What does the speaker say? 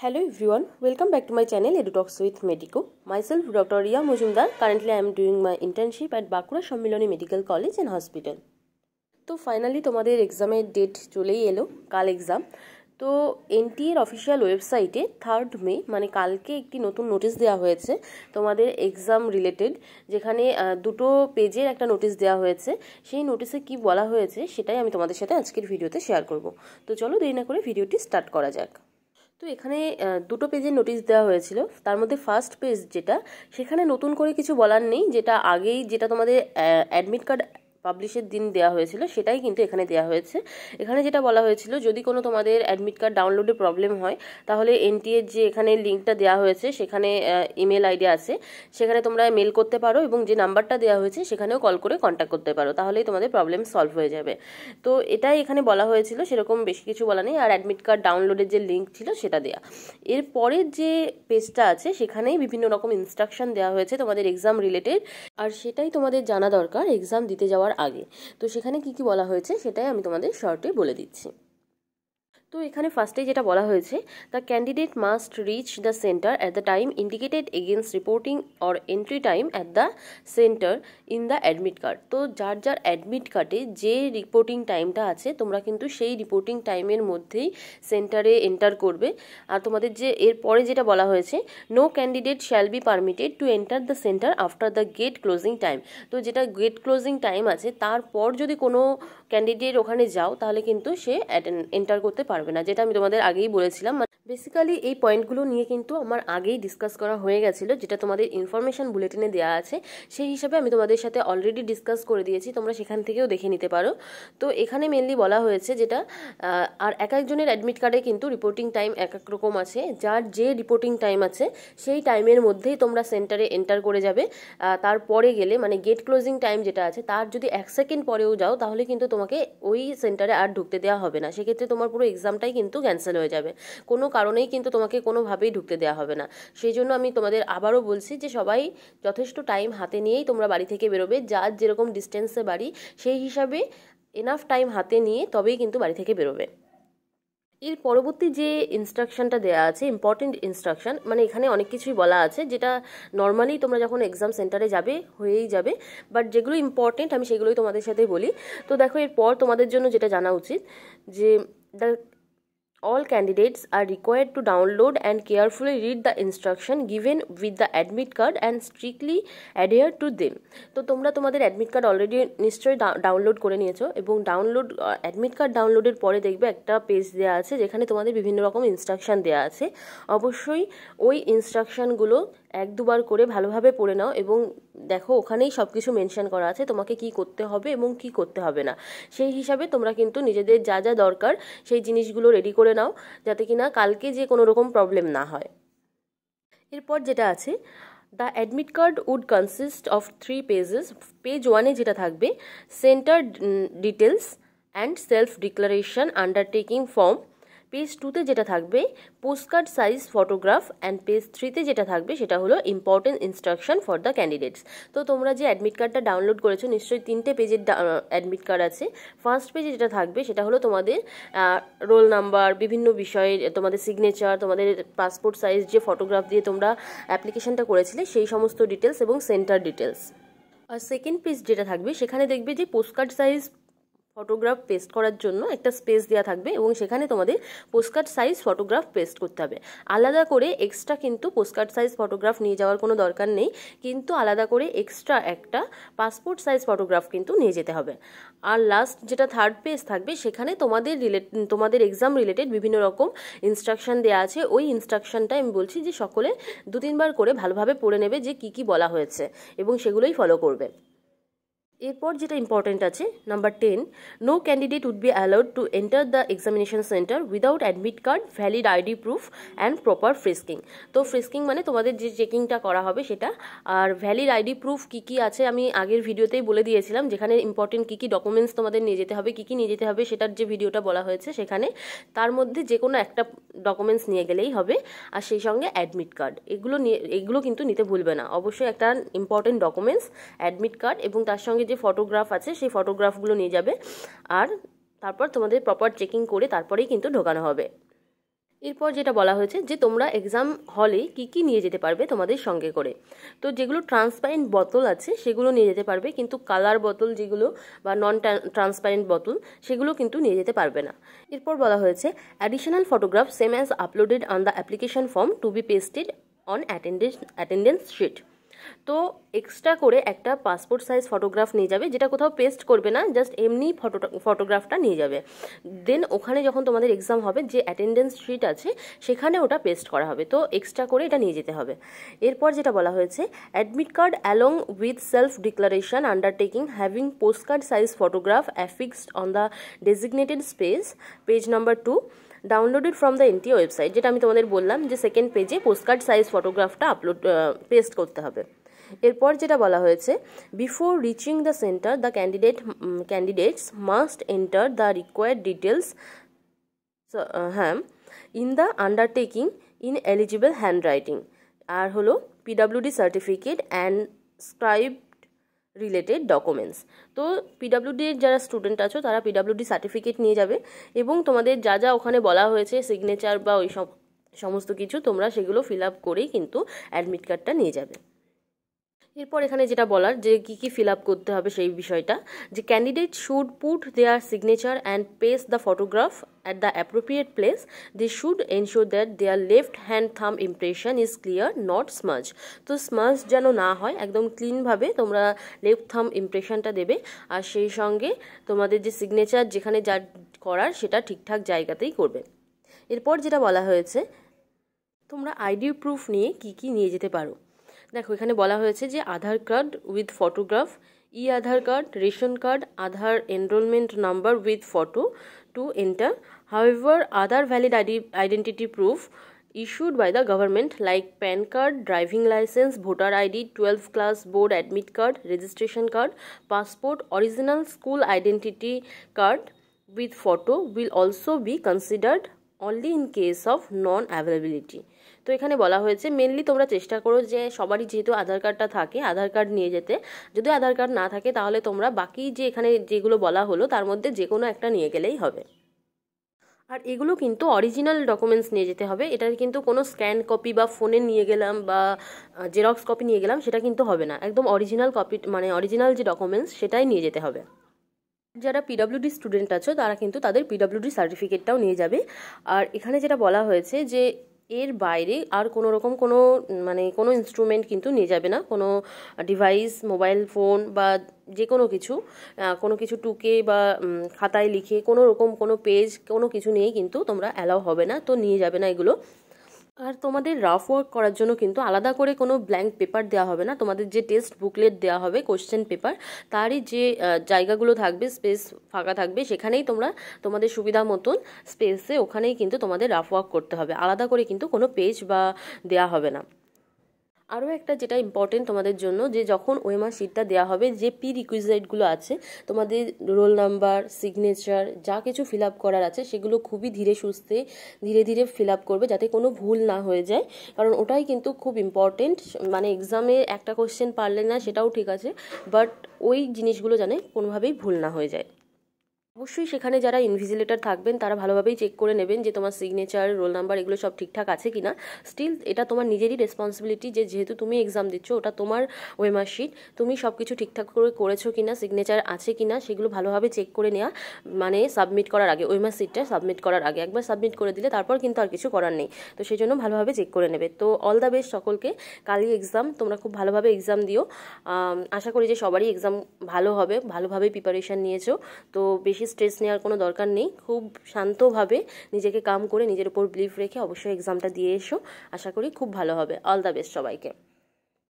Hello everyone, welcome back to my channel EduTalks with Medico. Myself Dr. Riya Mujumdar. Currently I am doing my internship at Bakura Sammiloni Medical College and Hospital. তো finally তোমাদের এক্সামের date চলেই এলো, কাল exam. তো এনটিএর official ওয়েবসাইটে 3rd মে মানে কালকে একটি নতুন নোটিশ দেওয়া হয়েছে তোমাদের এক্সাম রিলেটেড, যেখানে দুটো পেজের একটা নোটিশ দেওয়া হয়েছে। সেই নোটিশে কি বলা হয়েছে সেটাই আমি তোমাদের সাথে আজকের ভিডিওতে শেয়ার করব। তো চলো দেরি না করে ভিডিওটি স্টার্ট করা যাক। তো এখানে দুটো পেজের নোটিশ দেওয়া হয়েছিল, তার মধ্যে ফার্স্ট পেজ যেটা, সেখানে নতুন করে কিছু বলার নেই। যেটা আগেই যেটা তোমাদের অ্যাডমিট কার্ড পাবলিশের দিন দেওয়া হয়েছিল সেটাই কিন্তু এখানে দেওয়া হয়েছে। এখানে যেটা বলা হয়েছিল, যদি কোনো তোমাদের অ্যাডমিট কার্ড ডাউনলোডে প্রবলেম হয় তাহলে এনটিএর যে এখানে লিঙ্কটা দেওয়া হয়েছে সেখানে ইমেল আইডি আছে, সেখানে তোমরা মেল করতে পারো এবং যে নাম্বারটা দেওয়া হয়েছে সেখানেও কল করে কন্ট্যাক্ট করতে পারো, তাহলেই তোমাদের প্রবলেম সলভ হয়ে যাবে। তো এটাই এখানে বলা হয়েছিল, সেরকম বেশি কিছু বলা নেই। আর অ্যাডমিট কার্ড ডাউনলোডের যে লিঙ্ক ছিল সেটা দেওয়া। এরপরের যে পেজটা আছে সেখানেই বিভিন্ন রকম ইনস্ট্রাকশন দেওয়া হয়েছে তোমাদের এক্সাম রিলেটেড, আর সেটাই তোমাদের জানা দরকার এক্সাম দিতে যাওয়ার আগে। তো সেখানে কি কি বলা হয়েছে সেটাই আমি তোমাদের শর্টে বলে দিচ্ছি। তো এখানে ফার্স্টে যেটা বলা হয়েছে, the candidate must reach the centre at the time indicated against reporting or entry time at the centre in the admit card. তো যার যার অ্যাডমিট কার্ডে যে রিপোর্টিং টাইমটা আছে তোমরা কিন্তু সেই রিপোর্টিং টাইমের মধ্যেই সেন্টারে এন্টার করবে। আর তোমাদের যে এরপরে যেটা বলা হয়েছে, no candidate shall be permitted to enter the centre after the gate closing time. তো যেটা গেট ক্লোজিং টাইম আছে তারপর যদি কোনো ক্যান্ডিডেট ওখানে যাও তাহলে কিন্তু সে এন্টার করতে পারবে না, যেটা আমি তোমাদের আগেই বলেছিলাম। বেসিক্যালি এই পয়েন্টগুলো নিয়ে কিন্তু আমার আগেই ডিসকাস করা হয়ে গেছিলো, যেটা তোমাদের ইনফরমেশন বুলেটিনে দেওয়া আছে, সেই হিসাবে আমি তোমাদের সাথে অলরেডি ডিসকাস করে দিয়েছি, তোমরা সেখান থেকেও দেখে নিতে পারো। তো এখানে মেনলি বলা হয়েছে যেটা, আর এক একজনের অ্যাডমিট কার্ডে কিন্তু রিপোর্টিং টাইম এক এক রকম আছে। যার যে রিপোর্টিং টাইম আছে সেই টাইমের মধ্যেই তোমরা সেন্টারে এন্টার করে যাবে। তারপরে গেলে মানে গেট ক্লোজিং টাইম যেটা আছে তার যদি 1 সেকেন্ড পরেও যাও তাহলে কিন্তু তোমাকে ওই সেন্টারে আর ঢুকতে দেওয়া হবে না। সেক্ষেত্রে তোমার পুরো এক্সামটাই কিন্তু ক্যান্সেল হয়ে যাবে, কোনো কারণেই কিন্তু তোমাকে কোনোভাবেই ঢুকতে দেওয়া হবে না। সেই জন্য আমি তোমাদের আবারও বলছি যে সবাই যথেষ্ট টাইম হাতে নিয়েই তোমরা বাড়ি থেকে বেরোবে। যার যেরকম ডিস্টেন্সে বাড়ি সেই হিসাবে এনাফ টাইম হাতে নিয়ে তবেই কিন্তু বাড়ি থেকে বেরোবে। এর পরবর্তী যে ইনস্ট্রাকশনটা দেওয়া আছে, ইম্পর্টেন্ট ইনস্ট্রাকশন, মানে এখানে অনেক কিছুই বলা আছে যেটা নর্মালি তোমরা যখন এক্সাম সেন্টারে যাবে হয়েই যাবে, বাট যেগুলো ইম্পর্টেন্ট আমি সেগুলোই তোমাদের সাথে বলি। তো দেখো, এরপর তোমাদের জন্য যেটা জানা উচিত যে the all candidates are required to download and carefully read the instruction given with the admit card and strictly adhere to them. তো তোমরা তোমাদের অ্যাডমিট কার্ড অলরেডি নিশ্চয়ই ডাউনলোড করে নিয়েছো, এবং অ্যাডমিট কার্ড ডাউনলোডের পরে দেখবে একটা পেজ দেওয়া আছে যেখানে তোমাদের বিভিন্ন রকম ইনস্ট্রাকশন দেওয়া আছে। অবশ্যই ওই ইনস্ট্রাকশনগুলো 1-2বার করে ভালোভাবে পড়ে নাও, এবং দেখো ওখানেই সব কিছু মেনশন করা আছে তোমাকে কি করতে হবে এবং কি করতে হবে না। সেই হিসাবে তোমরা কিন্তু নিজেদের যা যা দরকার সেই জিনিসগুলো রেডি করে নাও, যাতে কিনা কালকে যে কোনো রকম প্রবলেম না হয়। এরপর যেটা আছে, the admit card would consist of 3 pages. Page 1-এ যেটা থাকবে, centre details and self declaration undertaking form. Page 2-তে যেটা থাকবে, postcard size photograph, and page 3-তে যেটা থাকবে সেটা হলো important instruction for the candidates. তো তোমরা যে অ্যাডমিট কার্ডটা ডাউনলোড করেছো নিশ্চয়ই 3টে পেজের অ্যাডমিট কার্ড আছে। ফার্স্ট পেজে যেটা থাকবে সেটা হলো তোমাদের রোল নাম্বার, বিভিন্ন বিষয়ে তোমাদের সিগনেচার, তোমাদের পাসপোর্ট সাইজ যে ফটোগ্রাফ দিয়ে তোমরা অ্যাপ্লিকেশনটা করেছিলে সেই সমস্ত ডিটেলস এবং সেন্টার ডিটেলস। আর সেকেন্ড পেজ যেটা থাকবে সেখানে দেখবে যে পোস্টকার্ড সাইজ ফটোগ্রাফ পেস্ট করার জন্য একটা স্পেস দেওয়া থাকবে, এবং সেখানে তোমাদের পোস্টকার্ড সাইজ ফটোগ্রাফ পেস্ট করতে হবে। আলাদা করে এক্সট্রা কিন্তু পোস্টকার্ড সাইজ ফটোগ্রাফ নিয়ে যাওয়ার কোনো দরকার নেই, কিন্তু আলাদা করে এক্সট্রা একটা পাসপোর্ট সাইজ ফটোগ্রাফ কিন্তু নিয়ে যেতে হবে। আর লাস্ট যেটা থার্ড পেজ থাকবে সেখানে তোমাদের এক্সাম রিলেটেড বিভিন্ন রকম ইনস্ট্রাকশন দেওয়া আছে। ওই ইনস্ট্রাকশনটা আমি বলছি যে সকলে 2-3বার করে ভালোভাবে পড়ে নেবে যে কি কি বলা হয়েছে, এবং সেগুলোই ফলো করবে। এরপর যেটা ইম্পর্টেন্ট আছে, number 10, no candidate would be allowed to enter the examination centre without admit card, valid ID proof and proper frisking. তো ফ্রিস্কিং মানে তোমাদের যে চেকিংটা করা হবে সেটা, আর ভ্যালিড আইডি প্রুফ কী কী আছে আমি আগের ভিডিওতেই বলে দিয়েছিলাম, যেখানে ইম্পর্টেন্ট কী কী ডকুমেন্টস তোমাদের নিয়ে যেতে হবে, কী কী নিয়ে যেতে হবে সেটার যে ভিডিওটা বলা হয়েছে সেখানে, তার মধ্যে যে কোনো একটা ডকুমেন্টস নিয়ে গেলেই হবে। আর সেই সঙ্গে অ্যাডমিট কার্ড, এগুলো কিন্তু নিতে ভুলবে না। অবশ্যই একটা ইম্পর্টেন্ট ডকুমেন্টস অ্যাডমিট কার্ড, এবং তার সঙ্গে যে ফটোগ্রাফ আছে সেই ফটোগ্রাফগুলো নিয়ে যাবে। আর তারপর তোমাদের প্রপার চেকিং করে তারপরেই কিন্তু ঢোকানো হবে। এরপর যেটা বলা হয়েছে যে তোমরা এক্সাম হলে কি নিয়ে যেতে পারবে তোমাদের সঙ্গে করে। তো যেগুলো ট্রান্সপারেন্ট বোতল আছে সেগুলো নিয়ে যেতে পারবে, কিন্তু কালার বোতল যেগুলো বা নন ট্রান্সপারেন্ট বোতল সেগুলো কিন্তু নিয়ে যেতে পারবে না। এরপর বলা হয়েছে additional photograph same as uploaded on the application form to be pasted on attendance sheet. তো এক্সট্রা করে একটা পাসপোর্ট সাইজ ফটোগ্রাফ নিয়ে যাবে, যেটা কোথাও পেস্ট করবে না, জাস্ট এমনি ফটোগ্রাফটা নিয়ে যাবে। দেন ওখানে যখন তোমাদের এক্সাম হবে যে অ্যাটেন্ডেন্স শিট আছে সেখানে ওটা পেস্ট করা হবে, তো এক্সট্রা করে এটা নিয়ে যেতে হবে। এরপর যেটা বলা হয়েছে admit card along with self declaration undertaking having postcard size photograph অ্যাফিক্সড on the designated space, page number 2, downloaded from the NTA website. যেটা আমি তোমাদের বললাম যে সেকেন্ড পেজে পোস্টকার্ড সাইজ ফটোগ্রাফটা পেস্ট করতে হবে। এরপর যেটা বলা হয়েছে before reaching the centre the candidates must enter the required details in the undertaking in eligible handwriting. আর হলো PWD certificate and scribe related documents. তো পিডাব্লিউডির যারা স্টুডেন্ট আছো তারা পিডাব্লিউডি সার্টিফিকেট নিয়ে যাবে, এবং তোমাদের যা যা ওখানে বলা হয়েছে সিগনেচার বা ওই সমস্ত কিছু তোমরা সেগুলো ফিল আপ করেই কিন্তু অ্যাডমিট কার্ডটা নিয়ে যাবে। এরপর এখানে যেটা বলার যে কি ফিল আপ করতে হবে সেই বিষয়টা, যে candidate should put their signature and paste the photograph at the appropriate place. They should ensure that their left hand thumb impression is clear, not smudge. তো স্মাজ যেন না হয়, একদম ক্লিনভাবে তোমরা লেফট থাম্ব ইমপ্রেশনটা দেবে, আর সেই সঙ্গে তোমাদের যে সিগনেচার যেখানে যা করার সেটা ঠিকঠাক জায়গাতেই করবে। এরপর যেটা বলা হয়েছে তোমরা আইডি প্রুফ নিয়ে কি নিয়ে যেতে পারো। দেখো এখানে বলা হয়েছে যে Aadhaar card with photograph, e Aadhaar card, ration card, Aadhaar enrolment number with photo to enter. However, other valid identity proof issued by the government like PAN card, driving license, voter ID, 12th class board admit card, registration card, passport, original school identity card with photo will also be considered only in case of non-availability. তো এখানে বলা হয়েছে mainly তোমরা চেষ্টা করো যে সবারই যেহেতু আধার কার্ডটা থাকে আধার কার্ড নিয়ে যেতে, যদি আধার কার্ড না থাকে তাহলে তোমরা বাকি যে এখানে যেগুলো বলা হলো তার মধ্যে যে কোনো একটা নিয়ে গেলেই হবে। আর এগুলো কিন্তু অরিজিনাল ডকুমেন্টস নিয়ে যেতে হবে, এটার কিন্তু কোনো স্ক্যান কপি বা ফোনে নিয়ে গেলাম বা জেরক্স কপি নিয়ে গেলাম সেটা কিন্তু হবে না, একদম অরিজিনাল কপি মানে অরিজিনাল যে ডকুমেন্টস সেটাই নিয়ে যেতে হবে। যারা পিডাব্লিউডি স্টুডেন্ট আছো তারা কিন্তু তাদের পিডাব্লিউডি সার্টিফিকেটটাও নিয়ে যাবে। আর এখানে যেটা বলা হয়েছে যে এর বাইরে আর কোনো রকম কোনো ইনস্ট্রুমেন্ট কিন্তু নিয়ে যাবে না, কোনো ডিভাইস, মোবাইল ফোন বা যে কোনো কিছু টুকে বা খাতায় লিখে কোনো রকম কোনো পেজ কোনো কিছু নিয়েই কিন্তু তোমরা অ্যালাউ হবে না, তো নিয়ে যাবে না এগুলো। আর তোমাদের রাফ ওয়ার্ক করার জন্য কিন্তু আলাদা করে কোনো ব্ল্যাঙ্ক পেপার দেওয়া হবে না, তোমাদের যে টেস্ট বুকলেট দেওয়া হবে কোশ্চেন পেপার তারই যে জায়গাগুলো থাকবে স্পেস ফাঁকা থাকবে সেখানেই তোমরা তোমাদের সুবিধা মতন স্পেসে ওখানেই কিন্তু তোমাদের রাফ ওয়ার্ক করতে হবে, আলাদা করে কিন্তু কোনো পেজ বা দেওয়া হবে না। আরও একটা যেটা ইম্পর্টেন্ট তোমাদের জন্য, যে যখন ওএমআর শিটটা দেওয়া হবে যে রিকুইজিটগুলো আছে তোমাদের রোল নাম্বার, সিগনেচার যা কিছু ফিল আপ করার আছে সেগুলো খুবই ধীরে সুস্থে ধীরে ধীরে ফিল আপ করবে যাতে কোনো ভুল না হয়ে যায়, কারণ ওটাই কিন্তু খুব ইম্পর্টেন্ট। মানে এক্সামে একটা কোশ্চেন পারলে না সেটাও ঠিক আছে, বাট ওই জিনিসগুলো জানে কোনোভাবেই ভুল না হয়ে যায়। অবশ্যই সেখানে যারা ইনভিজিলেটর থাকবেন তারা ভালোভাবেই চেক করে নেবেন যে তোমার সিগনেচার, রোল নাম্বার এগুলো সব ঠিকঠাক আছে কিনা। স্টিল এটা তোমার নিজেরই রেসপন্সিবিলিটি যে যেহেতু তুমি এক্সাম দিচ্ছ ওটা তোমার ওএমআর শিট, তুমি সব কিছু ঠিকঠাক করে করেছো কিনা, সিগনেচার আছে কিনা সেগুলো ভালোভাবে চেক করে নেওয়া, মানে সাবমিট করার আগে ওএমআর শিটটা সাবমিট করার আগে একবার সাবমিট করে দিলে তারপর কিন্তু আর কিছু করার নেই, তো সেই জন্য ভালোভাবে চেক করে নেবে। তো অল দ্য বেস্ট সকলকে, কালই এক্সাম, তোমরা খুব ভালোভাবে এক্সাম দিও। আশা করি যে সবারই এক্সাম ভালো হবে, ভালোভাবে প্রিপারেশান নিয়েছো, তো বেশি স্ট্রেস নেওয়ার কোনো দরকার নেই, খুব শান্তভাবে নিজেকে কাম করে নিজের উপর বিলিভ রেখে অবশ্যই এক্সামটা দিয়ে এসো, আশা করি খুব ভালো হবে। অল দ্য বেস্ট সবাইকে।